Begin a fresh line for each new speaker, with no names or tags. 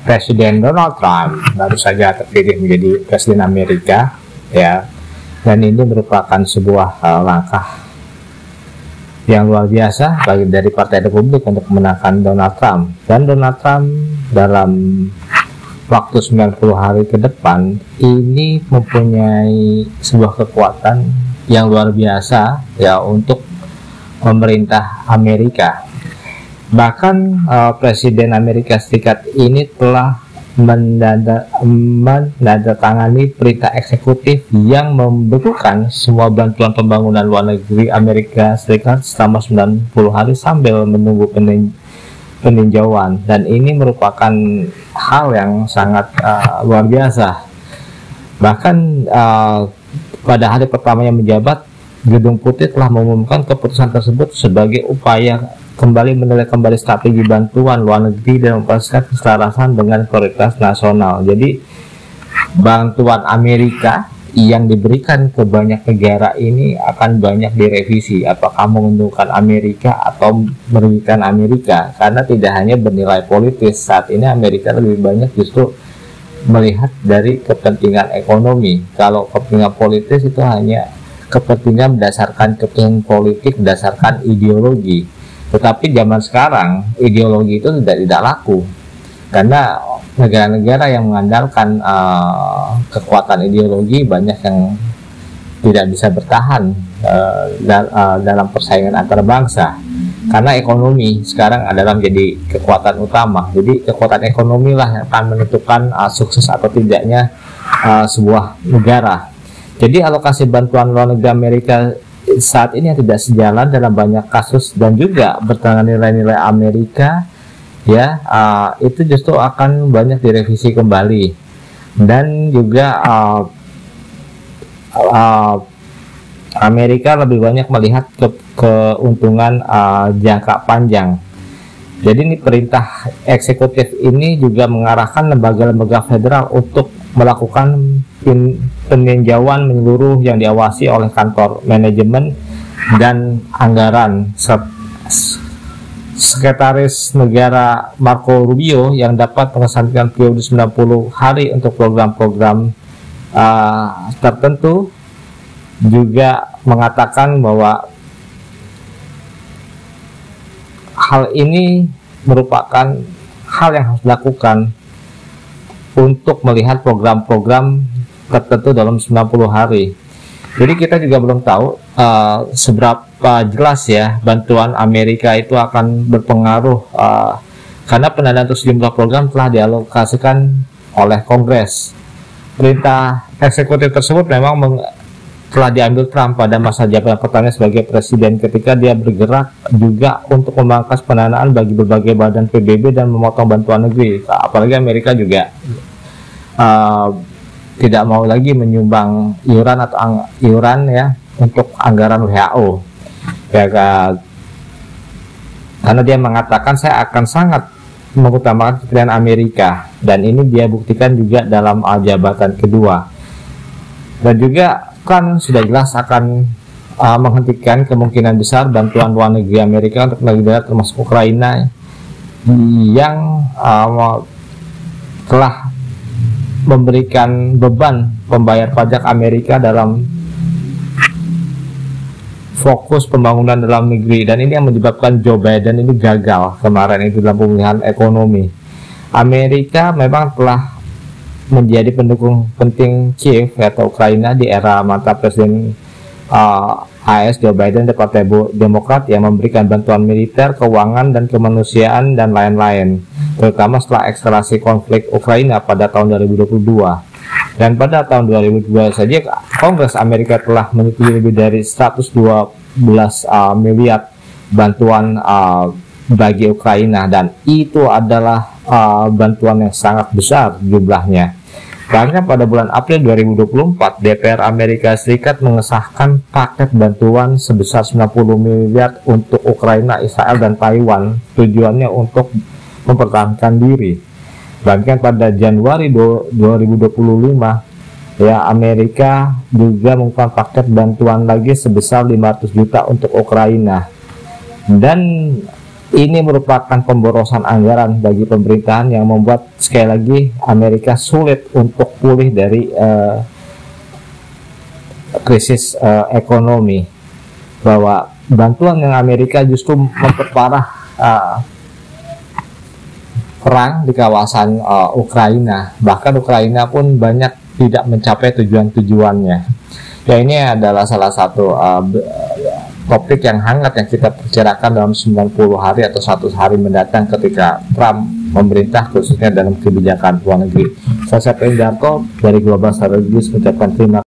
Presiden Donald Trump baru saja terpilih menjadi Presiden Amerika, ya, dan ini merupakan sebuah langkah yang luar biasa dari Partai Republik untuk memenangkan Donald Trump. Dan Donald Trump dalam waktu 90 hari ke depan ini mempunyai sebuah kekuatan yang luar biasa, ya, untuk pemerintah Amerika. Bahkan Presiden Amerika Serikat ini telah menandatangani perintah eksekutif yang membekukan semua bantuan pembangunan luar negeri Amerika Serikat selama 90 hari sambil menunggu peninjauan. Dan ini merupakan hal yang sangat luar biasa. Bahkan pada hari pertamanya menjabat, Gedung Putih telah mengumumkan keputusan tersebut sebagai upaya kembali menilai kembali strategi bantuan luar negeri dan mempersiapkan keselarasan dengan prioritas nasional. Jadi bantuan Amerika yang diberikan ke banyak negara ini akan banyak direvisi, apakah menguntungkan Amerika atau merugikan Amerika, karena tidak hanya bernilai politis. Saat ini Amerika lebih banyak justru melihat dari kepentingan ekonomi. Kalau kepentingan politis itu hanya kepentingan berdasarkan kepentingan politik, berdasarkan ideologi. Tetapi zaman sekarang ideologi itu tidak laku, karena negara-negara yang mengandalkan kekuatan ideologi banyak yang tidak bisa bertahan dalam persaingan antar bangsa, karena ekonomi sekarang adalah menjadi kekuatan utama. Jadi kekuatan ekonomi lah yang akan menentukan sukses atau tidaknya sebuah negara. Jadi alokasi bantuan luar negeri Amerika saat ini yang tidak sejalan dalam banyak kasus dan juga bertentangan nilai-nilai Amerika, ya, itu justru akan banyak direvisi kembali. Dan juga Amerika lebih banyak melihat keuntungan jangka panjang. Jadi ini perintah eksekutif ini juga mengarahkan lembaga-lembaga federal untuk melakukan peninjauan menyeluruh yang diawasi oleh kantor manajemen dan anggaran. Sekretaris Negara Marco Rubio yang dapat mengesankan periode 90 hari untuk program-program tertentu juga mengatakan bahwa hal ini merupakan hal yang harus dilakukan untuk melihat program-program tertentu dalam 90 hari. Jadi kita juga belum tahu seberapa jelas, ya, bantuan Amerika itu akan berpengaruh karena pendanaan untuk sejumlah program telah dialokasikan oleh Kongres. Perintah eksekutif tersebut memang telah diambil Trump pada masa jabatan pertama sebagai presiden, ketika dia bergerak juga untuk memangkas pendanaan bagi berbagai badan PBB dan memotong bantuan negeri. Apalagi Amerika juga tidak mau lagi menyumbang iuran atau iuran, ya, untuk anggaran WHO, ya, karena dia mengatakan saya akan sangat mengutamakan kepentingan Amerika, dan ini dia buktikan juga dalam jabatan kedua. Dan juga kan sudah jelas akan menghentikan kemungkinan besar bantuan luar negeri Amerika untuk negara termasuk Ukraina yang telah memberikan beban pembayar pajak Amerika dalam fokus pembangunan dalam negeri. Dan ini yang menyebabkan Joe Biden ini gagal kemarin itu dalam pemulihan ekonomi. Amerika memang telah menjadi pendukung penting Kiev atau Ukraina di era mantan Presiden AS Joe Biden dari Partai Demokrat yang memberikan bantuan militer, keuangan, dan kemanusiaan dan lain-lain, terutama setelah eskalasi konflik Ukraina pada tahun 2022. Dan pada tahun 2002 saja Kongres Amerika telah menyetujui lebih dari 112 miliar bantuan bagi Ukraina, dan itu adalah bantuan yang sangat besar jumlahnya. Karena pada bulan April 2024 DPR Amerika Serikat mengesahkan paket bantuan sebesar 90 miliar untuk Ukraina, Israel, dan Taiwan, tujuannya untuk mempertahankan diri. Bahkan pada Januari 2025, ya, Amerika juga mengumumkan paket bantuan lagi sebesar 500 juta untuk Ukraina. Dan Ini merupakan pemborosan anggaran bagi pemerintahan yang membuat sekali lagi Amerika sulit untuk pulih dari krisis ekonomi. Bahwa bantuan yang Amerika justru memperparah perang di kawasan Ukraina. Bahkan Ukraina pun banyak tidak mencapai tujuan-tujuannya. Ya, ini adalah salah satu topik yang hangat yang kita perkirakan dalam 90 hari atau 100 hari mendatang ketika Trump memerintah, khususnya dalam kebijakan luar negeri. Saya Septian Darto dari Global Strategis mengucapkan terima kasih.